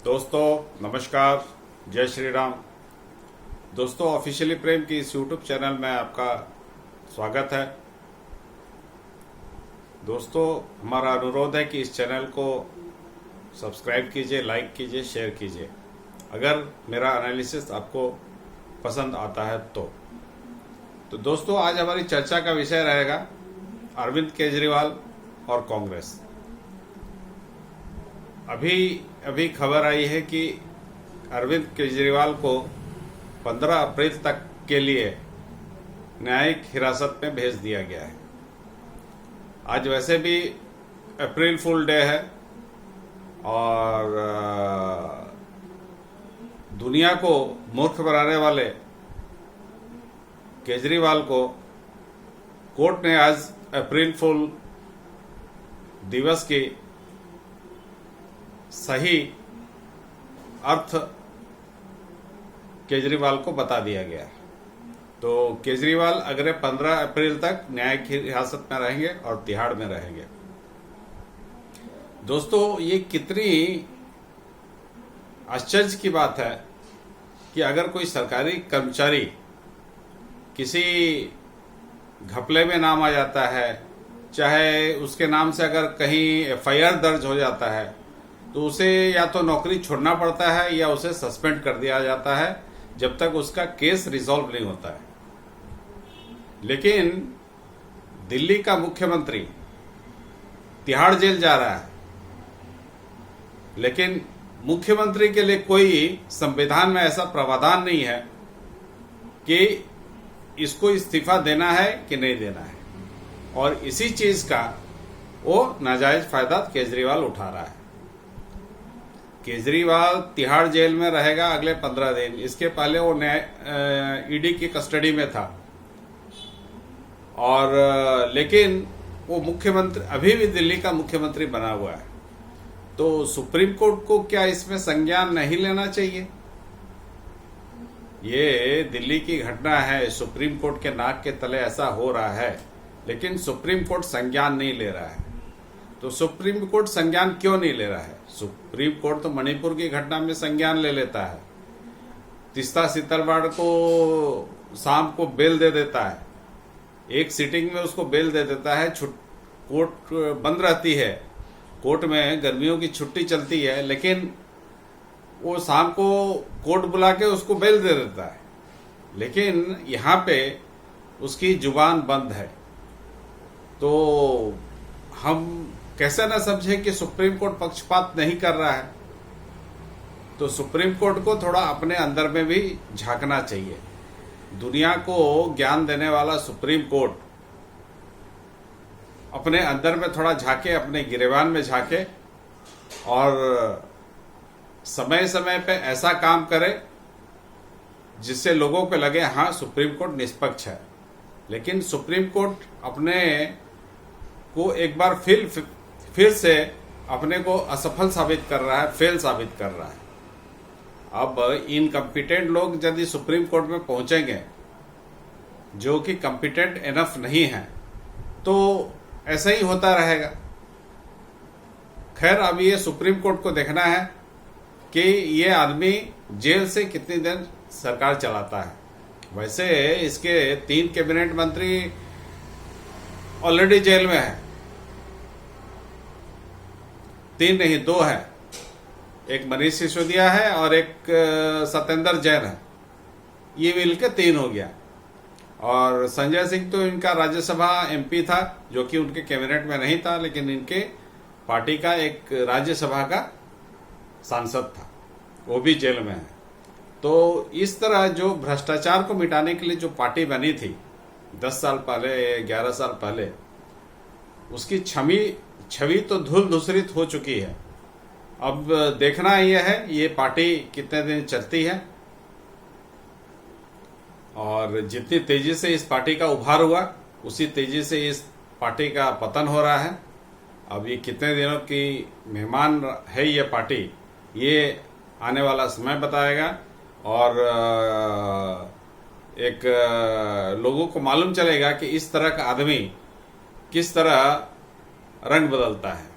दोस्तों नमस्कार, जय श्री राम। दोस्तों ऑफिशियली प्रेम की इस यूट्यूब चैनल में आपका स्वागत है। दोस्तों हमारा अनुरोध है कि इस चैनल को सब्सक्राइब कीजिए, लाइक कीजिए, शेयर कीजिए अगर मेरा एनालिसिस आपको पसंद आता है तो दोस्तों आज हमारी चर्चा का विषय रहेगा अरविंद केजरीवाल और कांग्रेस। अभी खबर आई है कि अरविंद केजरीवाल को 15 अप्रैल तक के लिए न्यायिक हिरासत में भेज दिया गया है। आज वैसे भी अप्रैल फुल डे है और दुनिया को मूर्ख बनाने वाले केजरीवाल को कोर्ट ने आज अप्रैल फुल दिवस की सही अर्थ केजरीवाल को बता दिया गया। तो केजरीवाल अगले 15 अप्रैल तक न्यायिक हिरासत में रहेंगे और तिहाड़ में रहेंगे। दोस्तों ये कितनी आश्चर्य की बात है कि अगर कोई सरकारी कर्मचारी किसी घपले में नाम आ जाता है, चाहे उसके नाम से अगर कहीं एफआईआर दर्ज हो जाता है तो उसे या तो नौकरी छोड़ना पड़ता है या उसे सस्पेंड कर दिया जाता है जब तक उसका केस रिजॉल्व नहीं होता है। लेकिन दिल्ली का मुख्यमंत्री तिहाड़ जेल जा रहा है, लेकिन मुख्यमंत्री के लिए कोई संविधान में ऐसा प्रावधान नहीं है कि इसको इस्तीफा देना है कि नहीं देना है, और इसी चीज का वो नाजायज फायदा केजरीवाल उठा रहा है। केजरीवाल तिहाड़ जेल में रहेगा अगले 15 दिन। इसके पहले वो ईडी की कस्टडी में था और लेकिन वो मुख्यमंत्री अभी भी दिल्ली का मुख्यमंत्री बना हुआ है। तो सुप्रीम कोर्ट को क्या इसमें संज्ञान नहीं लेना चाहिए? ये दिल्ली की घटना है, सुप्रीम कोर्ट के नाक के तले ऐसा हो रहा है, लेकिन सुप्रीम कोर्ट संज्ञान नहीं ले रहा है। तो सुप्रीम कोर्ट संज्ञान क्यों नहीं ले रहा है? सुप्रीम कोर्ट तो मणिपुर की घटना में संज्ञान ले लेता है, तीस्ता सीतलवाड़ को शाम को बेल दे देता है, एक सिटिंग में उसको बेल दे देता है। कोर्ट बंद रहती है, कोर्ट में गर्मियों की छुट्टी चलती है, लेकिन वो शाम को कोर्ट बुला के उसको बेल दे देता है। लेकिन यहाँ पे उसकी जुबान बंद है। तो हम कैसे ना समझे कि सुप्रीम कोर्ट पक्षपात नहीं कर रहा है। तो सुप्रीम कोर्ट को थोड़ा अपने अंदर में भी झांकना चाहिए। दुनिया को ज्ञान देने वाला सुप्रीम कोर्ट अपने अंदर में थोड़ा झांके, अपने गिरेबान में झांके और समय समय पे ऐसा काम करे जिससे लोगों को लगे हाँ सुप्रीम कोर्ट निष्पक्ष है। लेकिन सुप्रीम कोर्ट अपने को एक बार फिर से अपने को असफल साबित कर रहा है, फेल साबित कर रहा है। अब इनकम्पिटेंट लोग यदि सुप्रीम कोर्ट में पहुंचेंगे जो कि कम्पिटेंट एनफ नहीं है, तो ऐसा ही होता रहेगा। खैर अब ये सुप्रीम कोर्ट को देखना है कि ये आदमी जेल से कितनी देर सरकार चलाता है। वैसे इसके 3 कैबिनेट मंत्री ऑलरेडी जेल में है, 3 नहीं 2 है, एक मनीष सिसोदिया है और एक सत्येंद्र जैन है, ये मिलकर 3 हो गया। और संजय सिंह तो इनका राज्यसभा एमपी था जो कि उनके कैबिनेट में नहीं था, लेकिन इनके पार्टी का एक राज्यसभा का सांसद था, वो भी जेल में है। तो इस तरह जो भ्रष्टाचार को मिटाने के लिए जो पार्टी बनी थी 10 साल पहले, 11 साल पहले, उसकी छवि तो धूल धूसरित हो चुकी है। अब देखना यह है ये पार्टी कितने दिन चलती है और जितनी तेजी से इस पार्टी का उभार हुआ उसी तेजी से इस पार्टी का पतन हो रहा है। अब ये कितने दिनों की मेहमान है ये पार्टी, ये आने वाला समय बताएगा। और एक लोगों को मालूम चलेगा कि इस तरह का आदमी किस तरह रंग बदलता है।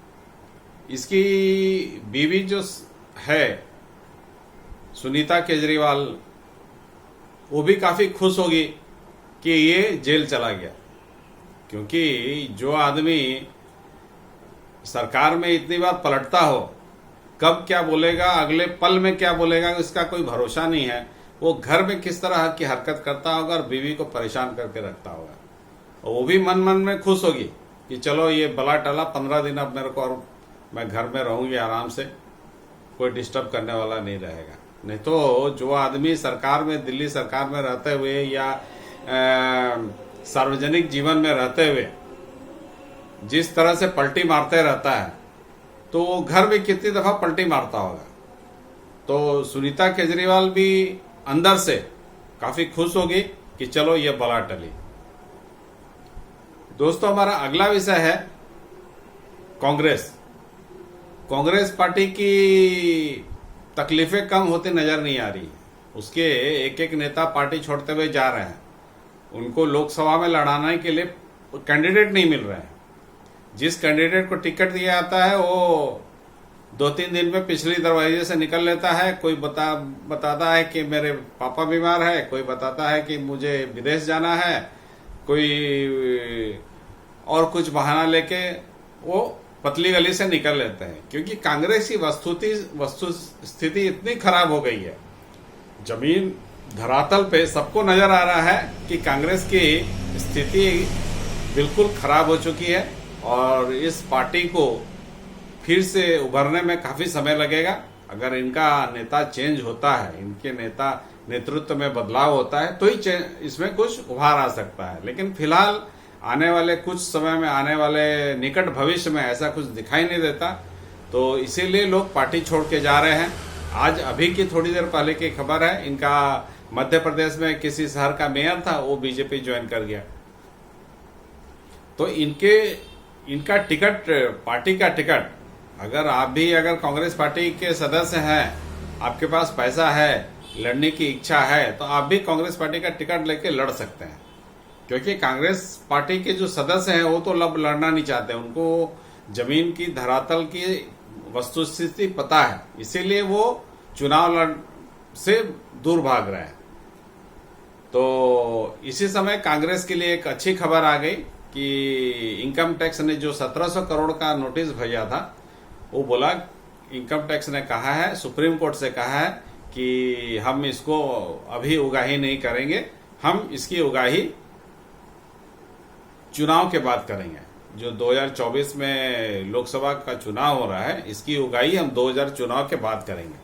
इसकी बीवी जो है सुनीता केजरीवाल वो भी काफी खुश होगी कि ये जेल चला गया, क्योंकि जो आदमी सरकार में इतनी बार पलटता हो, कब क्या बोलेगा, अगले पल में क्या बोलेगा, इसका कोई भरोसा नहीं है। वो घर में किस तरह की हरकत करता होगा और बीवी को परेशान करके रखता होगा, और वो भी मन मन में खुश होगी कि चलो ये बला टला, 15 दिन अब मेरे को और मैं घर में रहूंगी आराम से, कोई डिस्टर्ब करने वाला नहीं रहेगा। नहीं तो जो आदमी सरकार में, दिल्ली सरकार में रहते हुए या सार्वजनिक जीवन में रहते हुए जिस तरह से पलटी मारते रहता है, तो वो घर में कितनी दफा पलटी मारता होगा। तो सुनीता केजरीवाल भी अंदर से काफी खुश होगी कि चलो ये बला टली। दोस्तों, हमारा अगला विषय है कांग्रेस। कांग्रेस पार्टी की तकलीफें कम होती नजर नहीं आ रही। उसके एक एक नेता पार्टी छोड़ते हुए जा रहे हैं। उनको लोकसभा में लड़ाने के लिए कैंडिडेट नहीं मिल रहे हैं। जिस कैंडिडेट को टिकट दिया जाता है वो 2-3 दिन में पिछली दरवाजे से निकल लेता है। कोई बताता है कि मेरे पापा बीमार है, कोई बताता है कि मुझे विदेश जाना है, कोई और कुछ बहाना लेके वो पतली गली से निकल लेते हैं। क्योंकि कांग्रेस की वस्तु स्थिति इतनी खराब हो गई है, जमीन धरातल पे सबको नजर आ रहा है कि कांग्रेस की स्थिति बिल्कुल खराब हो चुकी है और इस पार्टी को फिर से उभरने में काफी समय लगेगा। अगर इनका नेता चेंज होता है, इनके नेता नेतृत्व में बदलाव होता है, तो ही इसमें कुछ उभार आ सकता है। लेकिन फिलहाल आने वाले कुछ समय में, आने वाले निकट भविष्य में ऐसा कुछ दिखाई नहीं देता। तो इसीलिए लोग पार्टी छोड़ के जा रहे हैं। आज अभी की थोड़ी देर पहले की खबर है, इनका मध्य प्रदेश में किसी शहर का मेयर था, वो बीजेपी ज्वाइन कर गया। तो इनका टिकट, पार्टी का टिकट, अगर कांग्रेस पार्टी के सदस्य हैं, आपके पास पैसा है, लड़ने की इच्छा है, तो आप भी कांग्रेस पार्टी का टिकट लेके लड़ सकते हैं। क्योंकि कांग्रेस पार्टी के जो सदस्य हैं वो तो लड़ना नहीं चाहते, उनको जमीन की धरातल की वस्तुस्थिति पता है, इसीलिए वो चुनाव से दूर भाग रहे हैं। तो इसी समय कांग्रेस के लिए एक अच्छी खबर आ गई कि इनकम टैक्स ने जो 1700 करोड़ का नोटिस भेजा था, वो बोला, इनकम टैक्स ने कहा है, सुप्रीम कोर्ट से कहा है कि हम इसको अभी उगाही नहीं करेंगे, हम इसकी उगाही चुनाव के बाद करेंगे। जो 2024 में लोकसभा का चुनाव हो रहा है, इसकी उगाही हम 2000 चुनाव के बाद करेंगे।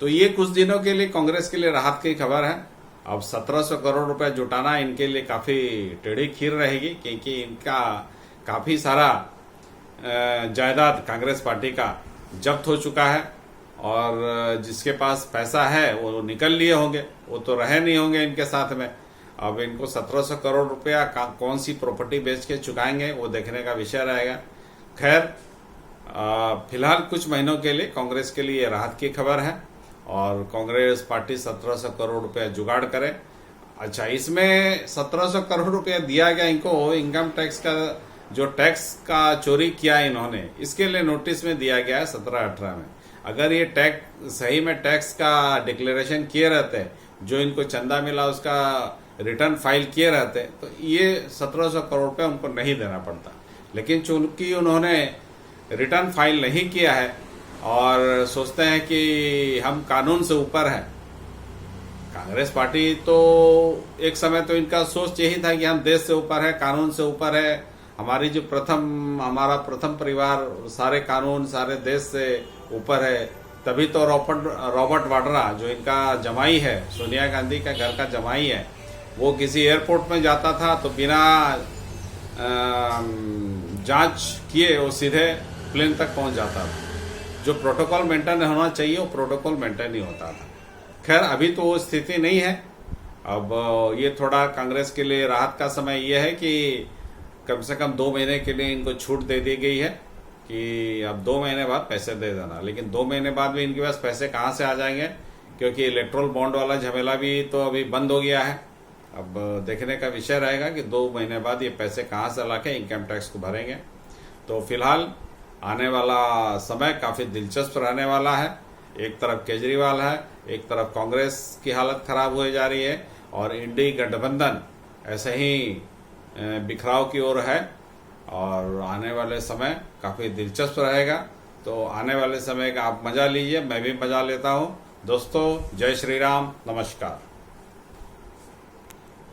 तो ये कुछ दिनों के लिए कांग्रेस के लिए राहत की खबर है। अब 1700 करोड़ रुपए जुटाना इनके लिए काफी टेढ़ी खीर रहेगी, क्योंकि इनका काफी सारा जायदाद कांग्रेस पार्टी का जब्त हो चुका है और जिसके पास पैसा है वो निकल लिए होंगे, वो तो रहे नहीं होंगे इनके साथ में। अब इनको 1700 करोड़ रुपया कौन सी प्रॉपर्टी बेच के चुकाएंगे, वो देखने का विषय रहेगा। खैर, फिलहाल कुछ महीनों के लिए कांग्रेस के लिए राहत की खबर है और कांग्रेस पार्टी 1700 करोड़ रुपया जुगाड़ करे। अच्छा, इसमें 1700 करोड़ रुपया दिया गया इनको, इनकम टैक्स का जो टैक्स का चोरी किया इन्होंने, इसके लिए नोटिस में दिया गया है 17-18 में। अगर ये टैक्स सही में टैक्स का डिक्लेरेशन किए रहते, जो इनको चंदा मिला उसका रिटर्न फाइल किए रहते, तो ये 1700 करोड़ रुपए उनको नहीं देना पड़ता। लेकिन चूंकि उन्होंने रिटर्न फाइल नहीं किया है और सोचते हैं कि हम कानून से ऊपर हैं, कांग्रेस पार्टी तो एक समय तो इनका सोच यही था कि हम देश से ऊपर है, कानून से ऊपर है, हमारा प्रथम परिवार सारे कानून, सारे देश से ऊपर है। तभी तो रॉबर्ट वाड्रा, जो इनका जमाई है, सोनिया गांधी का घर का जमाई है, वो किसी एयरपोर्ट में जाता था तो बिना जांच किए वो सीधे प्लेन तक पहुंच जाता था। जो प्रोटोकॉल मेंटेन होना चाहिए वो प्रोटोकॉल मेंटेन नहीं होता था। खैर, अभी तो वो स्थिति नहीं है। अब ये थोड़ा कांग्रेस के लिए राहत का समय ये है कि कम से कम 2 महीने के लिए इनको छूट दे दी गई है कि अब 2 महीने बाद पैसे दे देना। लेकिन 2 महीने बाद भी इनके पास पैसे कहाँ से आ जाएंगे, क्योंकि इलेक्ट्रोल बॉन्ड वाला झमेला भी तो अभी बंद हो गया है। अब देखने का विषय रहेगा कि 2 महीने बाद ये पैसे कहाँ से लाके इनकम टैक्स को भरेंगे। तो फिलहाल आने वाला समय काफी दिलचस्प रहने वाला है एक तरफ केजरीवाल है, एक तरफ कांग्रेस की हालत खराब हो जा रही है और इंडी गठबंधन ऐसे ही बिखराव की ओर है। और आने वाले समय काफ़ी दिलचस्प रहेगा। तो आने वाले समय का आप मजा लीजिए, मैं भी मजा लेता हूँ। दोस्तों, जय श्री राम, नमस्कार।